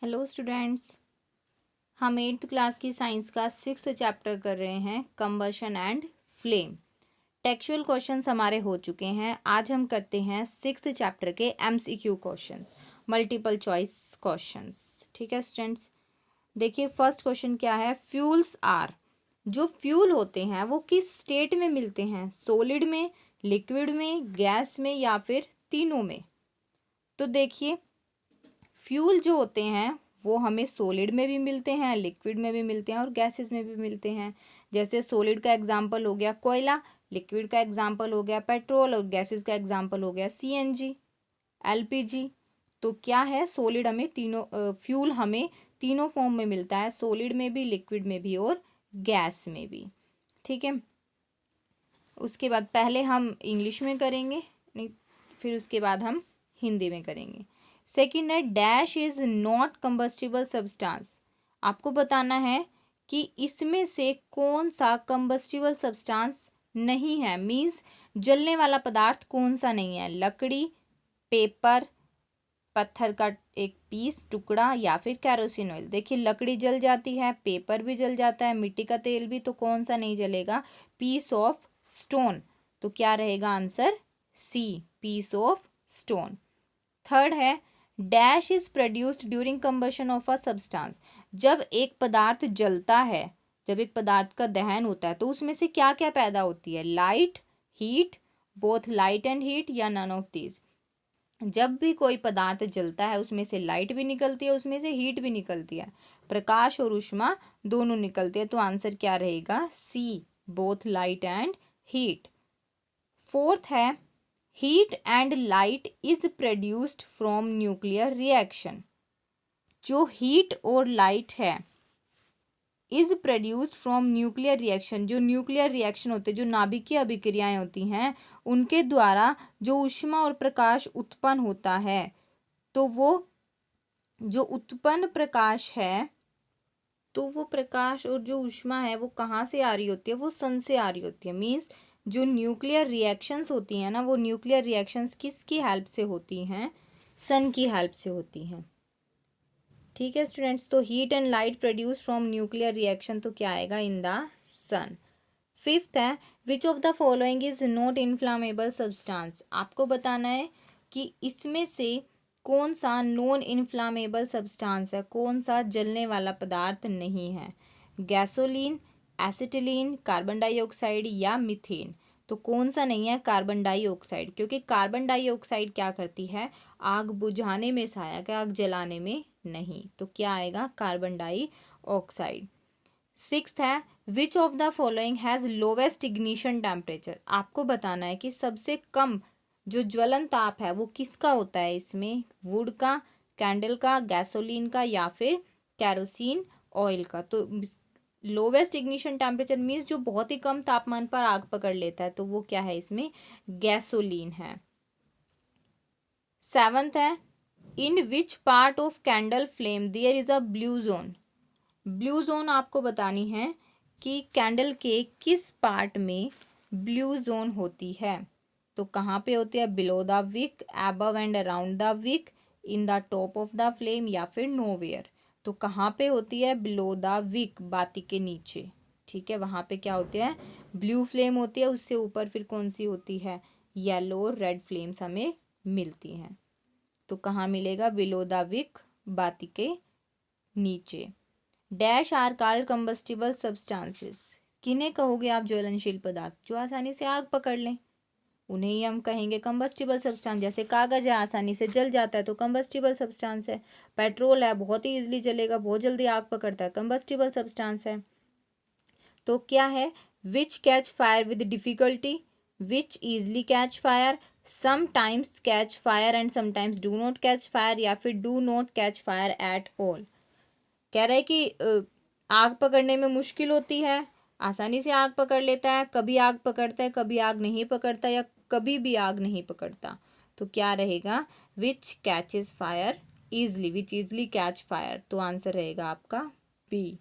Hello students, हम 8th class की science का 6th चैप्टर कर रहे हैं combustion and flame. Textual questions हमारे हो चुके हैं। आज हम करते हैं 6th चैप्टर के MCQ questions, multiple choice questions. ठीक है स्टूडेंट्स, देखिए फर्स्ट क्वेश्चन क्या है। फ्यूल्स आर, जो फ्यूल होते हैं वो किस स्टेट में मिलते हैं? सॉलिड में, लिक्विड में, गैस में या फिर तीनों में? तो देखिए फ्यूल जो होते हैं वो हमें सॉलिड में भी मिलते हैं, लिक्विड में भी मिलते हैं और गैसेस में भी मिलते हैं। जैसे सॉलिड का एग्जांपल हो गया कोयला, लिक्विड का एग्जांपल हो गया पेट्रोल और गैसेस का एग्जांपल हो गया सीएनजी, एलपीजी। तो क्या है, सॉलिड हमें तीनों फ्यूल हमें तीनों फॉर्म में मिलता है, सॉलिड में भी, लिक्विड में भी और गैस में भी। ठीक है, उसके बाद पहले हम इंग्लिश में करेंगे, नहीं फिर उसके बाद हम हिंदी में करेंगे। सेकेंड है dash is not combustible substance. आपको बताना है कि इसमें से कौन सा कंबस्टिबल सब्सटेंस नहीं है, मीन्स जलने वाला पदार्थ कौन सा नहीं है। लकड़ी, पेपर, पत्थर का एक पीस, टुकड़ा या फिर कैरोसिन ऑयल। देखिए लकड़ी जल जाती है, पेपर भी जल जाता है, मिट्टी का तेल भी, तो कौन सा नहीं जलेगा? Piece of stone. तो क्या रहेगा answer? C, piece of stone. Third है dash is produced during combustion of a substance. जब एक पदार्थ जलता है, जब एक पदार्थ का दहन होता है तो उसमें से क्या क्या पैदा होती है? Light, heat, both light and heat या नन ऑफ दीज। जब भी कोई पदार्थ जलता है उसमें से लाइट भी निकलती है, उसमें से हीट भी निकलती है, प्रकाश और ऊष्मा दोनों निकलती है। तो आंसर क्या रहेगा? C, both light and heat. Fourth है heat and light is produced from nuclear reaction. जो हीट और लाइट है is produced from nuclear reaction, जो न्यूक्लियर रिएक्शन होते हैं, जो नाभिकीय अभिक्रियाएं होती हैं, उनके द्वारा जो ऊष्मा और प्रकाश उत्पन्न होता है, तो वो जो उत्पन्न प्रकाश है, तो वो प्रकाश और जो ऊष्मा है वो कहाँ से आ रही होती है? वो सन से आ रही होती है। मीन्स जो न्यूक्लियर रिएक्शंस होती हैं ना, वो न्यूक्लियर रिएक्शंस किसकी हेल्प से होती हैं? सन की हेल्प से होती हैं। ठीक है स्टूडेंट्स, तो heat and light produce from nuclear reaction, तो क्या आएगा? In the sun. फिफ्थ है which of the following is not inflammable substance. आपको बताना है कि इसमें से कौन सा नॉन इन्फ्लामेबल सब्सटेंस है, कौन सा जलने वाला पदार्थ नहीं है। गैसोलीन, एसिटिलीन, कार्बन डाइऑक्साइड या मीथेन। तो कौन सा नहीं है? कार्बन डाइऑक्साइड, क्योंकि कार्बन डाइऑक्साइड क्या करती है? आग बुझाने में सहायक है, आग जलाने में नहीं। तो क्या आएगा? Carbon dioxide. सिक्स्थ है which of the following has lowest ignition temperature. आपको बताना है कि सबसे कम जो ज्वलन ताप है वो किसका होता है इसमें? वुड का, कैंडल का, गैसोलीन का या फिर कैरोसिन ऑयल का। तो लोवेस्ट इग्निशन टेम्परेचर मीन्स जो बहुत ही कम तापमान पर आग पकड़ लेता है, तो वो क्या है इसमें? गैसोलीन है। सेवंथ है in which part of candle flame there is a blue zone. Blue zone आपको बतानी है कि कैंडल के किस पार्ट में ब्लू जोन होती है। तो कहाँ पे होती है? Below the wick, above and around the wick, in the top of the flame या फिर नोवेयर। तो कहाँ पे होती है? बिलो द विक, बाती के नीचे। ठीक है, वहाँ पे क्या होती है? ब्लू फ्लेम होती है। उससे ऊपर फिर कौन सी होती है? येलो और रेड फ्लेम्स हमें मिलती हैं। तो कहाँ मिलेगा? बिलो द विक, बाती के नीचे। Dash are called combustible substances. किन्हें कहोगे आप ज्वलनशील पदार्थ? जो आसानी से आग पकड़ लें, उन्हें ही हम कहेंगे कंबस्टिबल सब्सटेंस। जैसे कागज है, आसानी से जल जाता है तो कंबस्टिबल सब्सटेंस है। पेट्रोल है, बहुत ही इजीली जलेगा, बहुत जल्दी आग पकड़ता है, कंबस्टिबल सब्सटेंस है। तो क्या है? Which catch fire with difficulty, which easily catch fire, sometimes catch fire and sometimes do not catch fire या फिर do not catch fire at all. कह रहा है कि आग पकड़ने में मुश्किल होती है, आसानी से आग पकड़ लेता है, कभी आग पकड़ता है, कभी आग नहीं पकड़ता या कभी भी आग नहीं पकड़ता। तो क्या रहेगा? Which catches fire easily, which easily catch fire. तो आंसर रहेगा आपका बी,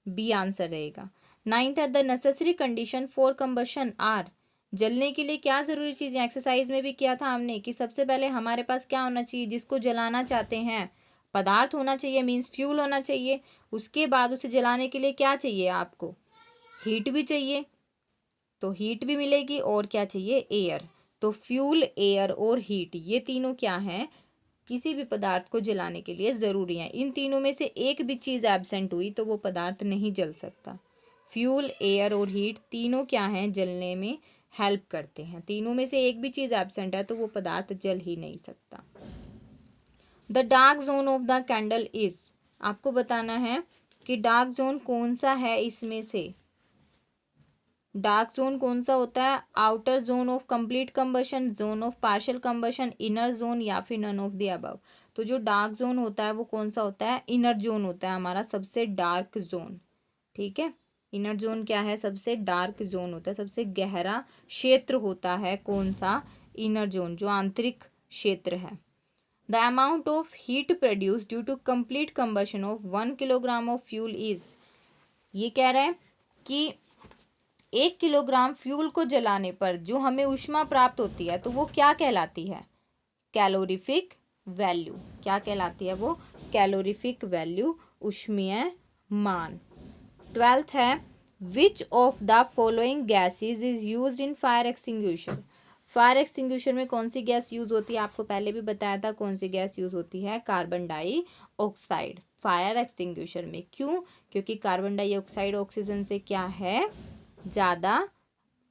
बी आंसर रहेगा। नाइन्थ है the necessary condition for combustion are. जलने के लिए क्या ज़रूरी चीज़ें? एक्सरसाइज में भी किया था हमने कि सबसे पहले हमारे पास क्या होना चाहिए जिसको जलाना चाहते हैं? पदार्थ होना चाहिए, मीन्स फ्यूल होना चाहिए। उसके बाद उसे जलाने के लिए क्या चाहिए आपको, हीट भी चाहिए, तो हीट भी मिलेगी, और क्या चाहिए, एयर। तो फ्यूल, एयर और हीट, ये तीनों क्या हैं, किसी भी पदार्थ को जलाने के लिए ज़रूरी है। इन तीनों में से एक भी चीज़ एब्सेंट हुई तो वो पदार्थ नहीं जल सकता। फ्यूल, एयर और हीट तीनों क्या हैं, जलने में हेल्प करते हैं। तीनों में से एक भी चीज़ एब्सेंट है तो वो पदार्थ जल ही नहीं सकता। The dark zone of the candle is, आपको बताना है कि डार्क जोन कौन सा है इसमें से। डार्क जोन कौन सा होता है, outer zone of complete combustion, zone of partial combustion, inner zone, या फिर नन ऑफ द अबव। तो जो डार्क जोन होता है वो कौन सा होता है, इनर जोन होता है हमारा सबसे डार्क जोन। ठीक है, इनर जोन क्या है, सबसे डार्क जोन होता है, सबसे गहरा क्षेत्र होता है कौन सा, इनर जोन, जो आंतरिक क्षेत्र है। The amount of heat produce due to complete combustion of 1 kilogram of fuel is, ये कह रहे हैं कि 1 किलोग्राम फ्यूल को जलाने पर जो हमें ऊष्मा प्राप्त होती है तो वो क्या कहलाती है, कैलोरीफिक वैल्यू। क्या कहलाती है वो, कैलोरीफिक वैल्यू, ऊष्मीय मान। 12th है, which of the following gases is use in fire extinguisher. Fire extinguisher में कौन सी गैस यूज होती है, आपको पहले भी बताया था कौन सी गैस यूज होती है, कार्बन डाइऑक्साइड फायर एक्सटिंग्विशर में। क्यों, क्योंकि कार्बन डाइऑक्साइड ऑक्सीजन से क्या है, ज़्यादा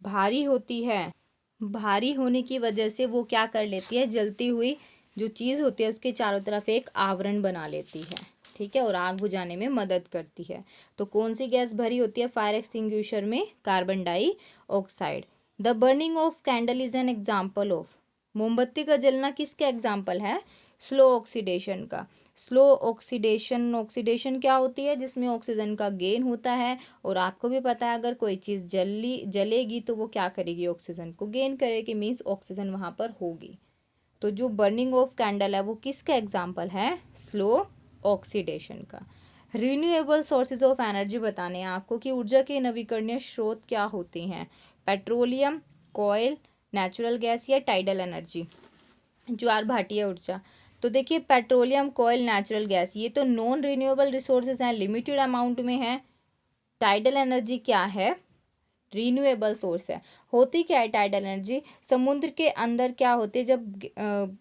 भारी होती है। भारी होने की वजह से वो क्या कर लेती है, जलती हुई जो चीज़ होती है उसके चारों तरफ एक आवरण बना लेती है। ठीक है, और आग बुझाने में मदद करती है। तो कौन सी गैस भरी होती है फायर एक्सटिंग्विशर में, carbon dioxide. The burning of candle is an example of, मोमबत्ती का जलना किसका एग्जाम्पल है, स्लो ऑक्सीडेशन का। स्लो ऑक्सीडेशन, ऑक्सीडेशन क्या होती है, जिसमें ऑक्सीजन का गेन होता है, और आपको भी पता है अगर कोई चीज़ जलेगी तो वो क्या करेगी, ऑक्सीजन को गेन करेगी, मीन्स ऑक्सीजन वहाँ पर होगी। तो जो बर्निंग ऑफ कैंडल है वो किसका एग्जाम्पल है, स्लो ऑक्सीडेशन का। रिन्यूएबल सोर्सेज ऑफ एनर्जी बताने हैं आपको कि ऊर्जा के नवीकरणीय स्रोत क्या होते हैं, पेट्रोलियम, कोयल, नेचुरल गैस या टाइडल एनर्जी, ज्वार भाटीय ऊर्जा। तो देखिए पेट्रोलियम, कोयल, नेचुरल गैस ये तो नॉन रिन्यूएबल रिसोर्सेज हैं, लिमिटेड अमाउंट में है। टाइडल एनर्जी क्या है, रिन्यूएबल सोर्स है। होती क्या है टाइडल एनर्जी, समुद्र के अंदर क्या होती है, जब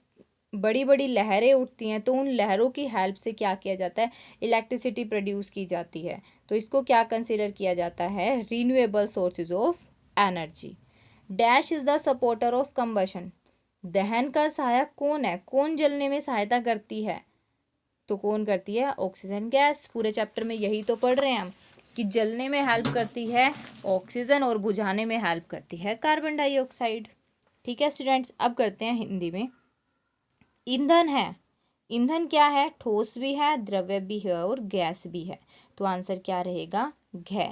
बड़ी बड़ी लहरें उठती हैं तो उन लहरों की हेल्प से क्या किया जाता है, इलेक्ट्रिसिटी प्रोड्यूस की जाती है। तो इसको क्या कंसिडर किया जाता है, renewable sources of energy. Dash is the supporter of combustion, दहन का सहायक कौन है, कौन जलने में सहायता करती है, तो कौन करती है, ऑक्सीजन गैस। पूरे चैप्टर में यही तो पढ़ रहे हैं हम कि जलने में हेल्प करती है ऑक्सीजन और बुझाने में हेल्प करती है कार्बन डाइऑक्साइड। ठीक है स्टूडेंट्स, अब करते हैं हिंदी में। ईंधन है, ईंधन क्या है, ठोस भी है, द्रव्य भी है और गैस भी है। तो आंसर क्या रहेगा, घ।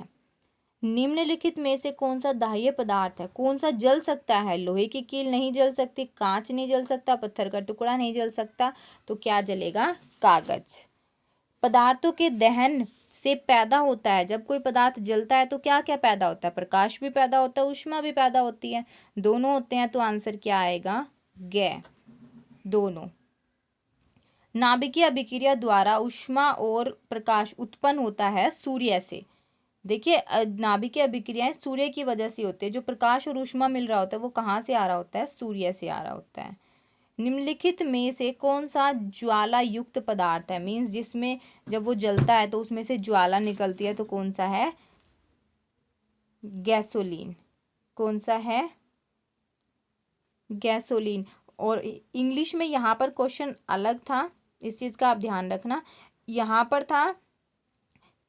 निम्नलिखित में से कौन सा दाह्य पदार्थ है, कौन सा जल सकता है, लोहे की कील नहीं जल सकती, कांच नहीं जल सकता, पत्थर का टुकड़ा नहीं जल सकता, तो क्या जलेगा, कागज। पदार्थों के दहन से पैदा होता है, जब कोई पदार्थ जलता है तो क्या क्या पैदा होता है, प्रकाश भी पैदा होता है, ऊष्मा भी पैदा होती है, दोनों होते हैं। तो आंसर क्या आएगा, ग, दोनों। नाभिकीय अभिक्रिया द्वारा ऊष्मा और प्रकाश उत्पन्न होता है सूर्य से। देखिए नाभिकीय अभिक्रियाएं सूर्य की वजह से होती है, जो प्रकाश और ऊष्मा मिल रहा होता है वो कहाँ से आ रहा होता है, सूर्य से आ रहा होता है। निम्नलिखित में से कौन सा ज्वाला युक्त पदार्थ है, मीन्स जिसमें जब वो जलता है तो उसमें से ज्वाला निकलती है, तो कौन सा है, गैसोलीन। कौन सा है, गैसोलीन। और इंग्लिश में यहाँ पर क्वेश्चन अलग था, इस चीज़ का आप ध्यान रखना। यहाँ पर था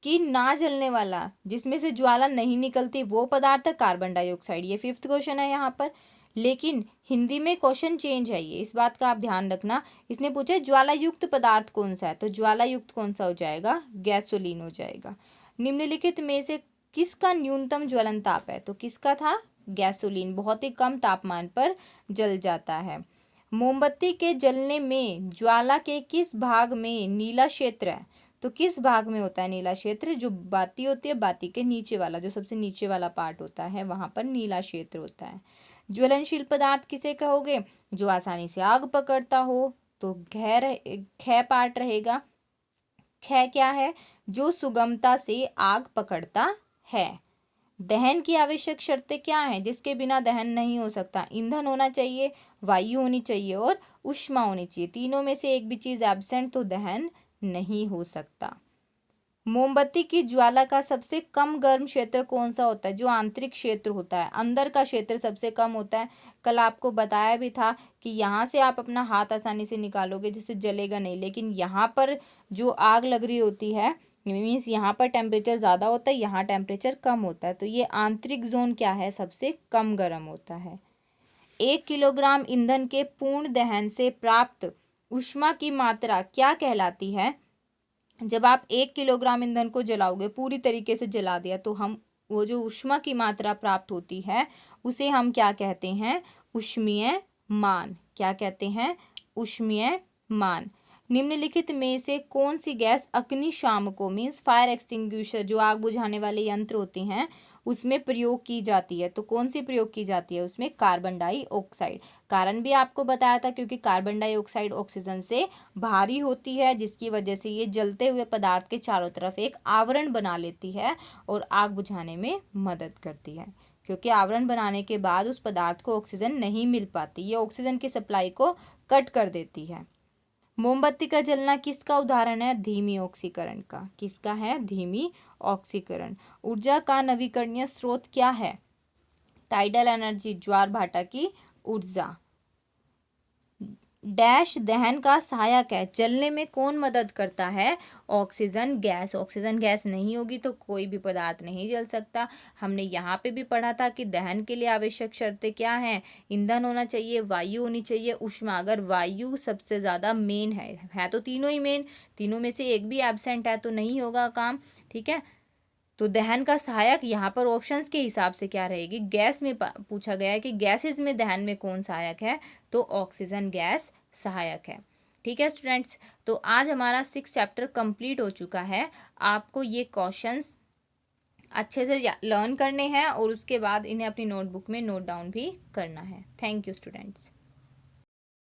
कि ना जलने वाला, जिसमें से ज्वाला नहीं निकलती, वो पदार्थ है कार्बन डाइऑक्साइड। ये 5th क्वेश्चन है यहाँ पर। लेकिन हिंदी में क्वेश्चन चेंज है, ये इस बात का आप ध्यान रखना। इसने पूछा ज्वाला युक्त पदार्थ कौन सा है, तो ज्वाला युक्त कौन सा हो जाएगा, गैसोलीन हो जाएगा। निम्नलिखित में से किसका न्यूनतम ज्वलन ताप है, तो किसका था, गैसोलीन, बहुत ही कम तापमान पर जल जाता है। मोमबत्ती के जलने में ज्वाला के किस भाग में नीला क्षेत्र है, तो किस भाग में होता है नीला क्षेत्र, जो बाती होती है बाती के नीचे वाला, जो सबसे नीचे वाला पार्ट होता है वहां पर नीला क्षेत्र होता है। ज्वलनशील पदार्थ किसे कहोगे, जो आसानी से आग पकड़ता हो, तो ख पार्ट रहेगा। ख क्या है? जो सुगमता से आग पकड़ता है। दहन की आवश्यक शर्तें क्या हैं जिसके बिना दहन नहीं हो सकता? ईंधन होना चाहिए, वायु होनी चाहिए और ऊष्मा होनी चाहिए। तीनों में से एक भी चीज एब्सेंट तो दहन नहीं हो सकता। मोमबत्ती की ज्वाला का सबसे कम गर्म क्षेत्र कौन सा होता है? जो आंतरिक क्षेत्र होता है, अंदर का क्षेत्र सबसे कम होता है। कल आपको बताया भी था कि यहाँ से आप अपना हाथ आसानी से निकालोगे जिससे जलेगा नहीं, लेकिन यहाँ पर जो आग लग रही होती है मीन्स यहाँ पर टेम्परेचर ज़्यादा होता है, यहाँ टेम्परेचर कम होता है, तो ये आंतरिक जोन क्या है? सबसे कम गर्म होता है। 1 किलोग्राम ईंधन के पूर्ण दहन से प्राप्त ऊष्मा की मात्रा क्या कहलाती है? जब आप 1 किलोग्राम ईंधन को जलाओगे, पूरी तरीके से जला दिया, तो हम वो जो ऊष्मा की मात्रा प्राप्त होती है उसे हम क्या कहते हैं? ऊष्मीय मान। क्या कहते हैं? ऊष्मीय मान। निम्नलिखित में से कौन सी गैस अग्निशामकों मीन्स फायर एक्सटिंग्विशर, जो आग बुझाने वाले यंत्र होते हैं, उसमें प्रयोग की जाती है? तो कौन सी प्रयोग की जाती है उसमें? Carbon dioxide. कारण भी आपको बताया था, क्योंकि कार्बन डाइऑक्साइड ऑक्सीजन से भारी होती है, जिसकी वजह से ये जलते हुए पदार्थ के चारों तरफ एक आवरण बना लेती है और आग बुझाने में मदद करती है। क्योंकि आवरण बनाने के बाद उस पदार्थ को ऑक्सीजन नहीं मिल पाती, ये ऑक्सीजन की सप्लाई को कट कर देती है। मोमबत्ती का जलना किसका उदाहरण है? धीमी ऑक्सीकरण का। किसका है? धीमी ऑक्सीकरण। ऊर्जा का नवीकरणीय स्रोत क्या है? टाइडल एनर्जी, ज्वार भाटा की ऊर्जा। डैश दहन का सहायक है। जलने में कौन मदद करता है? Oxygen gas. ऑक्सीजन गैस नहीं होगी तो कोई भी पदार्थ नहीं जल सकता। हमने यहाँ पे भी पढ़ा था कि दहन के लिए आवश्यक शर्तें क्या हैं? ईंधन होना चाहिए, वायु होनी चाहिए, ऊष्मा। अगर वायु सबसे ज़्यादा मेन है तो तीनों ही मेन, तीनों में से एक भी एब्सेंट है तो नहीं होगा काम। ठीक है, तो दहन का सहायक यहाँ पर ऑप्शंस के हिसाब से क्या रहेगी? गैस में पूछा गया है कि गैसेस में दहन में कौन सहायक है, तो ऑक्सीजन गैस सहायक है। ठीक है स्टूडेंट्स, तो आज हमारा 6 चैप्टर कंप्लीट हो चुका है। आपको ये क्वेश्चंस अच्छे से लर्न करने हैं और उसके बाद इन्हें अपनी नोटबुक में नोट डाउन भी करना है। Thank you students.